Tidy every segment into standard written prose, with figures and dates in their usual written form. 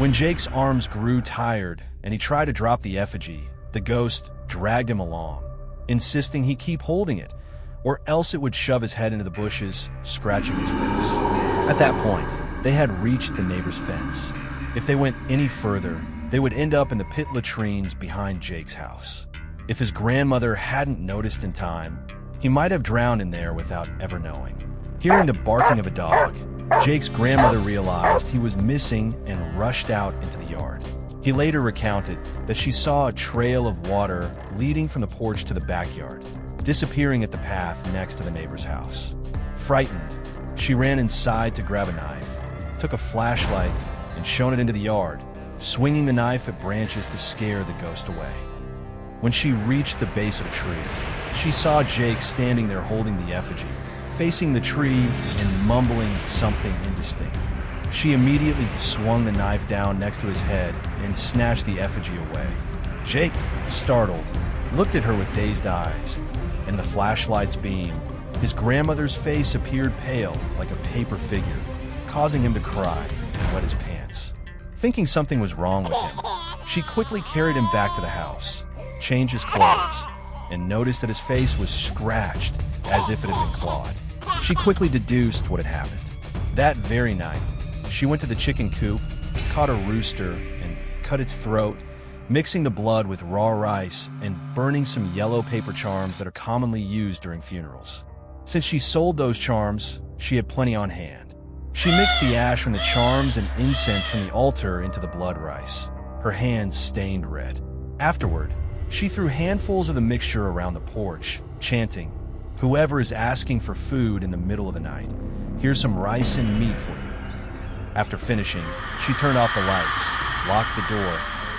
When Jake's arms grew tired and he tried to drop the effigy, the ghost dragged him along, insisting he keep holding it, or else it would shove his head into the bushes, scratching his face. At that point, they had reached the neighbor's fence. If they went any further, they would end up in the pit latrines behind Jake's house. If his grandmother hadn't noticed in time, he might have drowned in there without ever knowing. Hearing the barking of a dog, Jake's grandmother realized he was missing and rushed out into the yard. He later recounted that she saw a trail of water leading from the porch to the backyard, disappearing at the path next to the neighbor's house. Frightened, she ran inside to grab a knife, took a flashlight, and shone it into the yard, swinging the knife at branches to scare the ghost away. When she reached the base of a tree, she saw Jake standing there holding the effigy, facing the tree and mumbling something indistinct. She immediately swung the knife down next to his head and snatched the effigy away. Jake, startled, looked at her with dazed eyes. In the flashlight's beam, his grandmother's face appeared pale like a paper figure, causing him to cry and wet his pants. Thinking something was wrong with him, she quickly carried him back to the house, changed his clothes, and noticed that his face was scratched as if it had been clawed. She quickly deduced what had happened. That very night, she went to the chicken coop, caught a rooster, and cut its throat, mixing the blood with raw rice and burning some yellow paper charms that are commonly used during funerals. Since she sold those charms, she had plenty on hand. She mixed the ash from the charms and incense from the altar into the blood rice, her hands stained red. Afterward, she threw handfuls of the mixture around the porch, chanting, "Whoever is asking for food in the middle of the night, here's some rice and meat for you." After finishing, she turned off the lights, locked the door,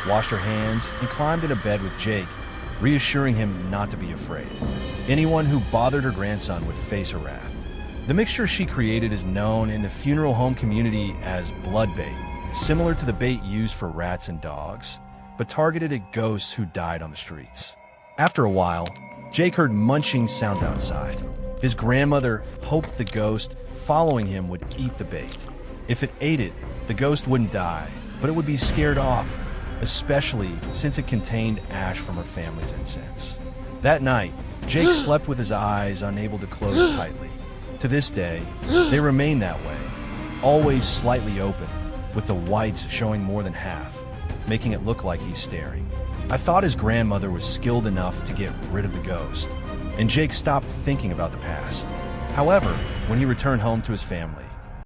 washed her hands, and climbed into bed with Jake, reassuring him not to be afraid. Anyone who bothered her grandson would face her wrath. The mixture she created is known in the funeral home community as blood bait, similar to the bait used for rats and dogs, but targeted at ghosts who died on the streets. After a while, Jake heard munching sounds outside. His grandmother hoped the ghost following him would eat the bait. If it ate it, the ghost wouldn't die, but it would be scared off, especially since it contained ash from her family's incense. That night, Jake slept with his eyes unable to close tightly. To this day, they remain that way, always slightly open, with the whites showing more than half, making it look like he's staring. I thought his grandmother was skilled enough to get rid of the ghost, and Jake stopped thinking about the past. However, when he returned home to his family,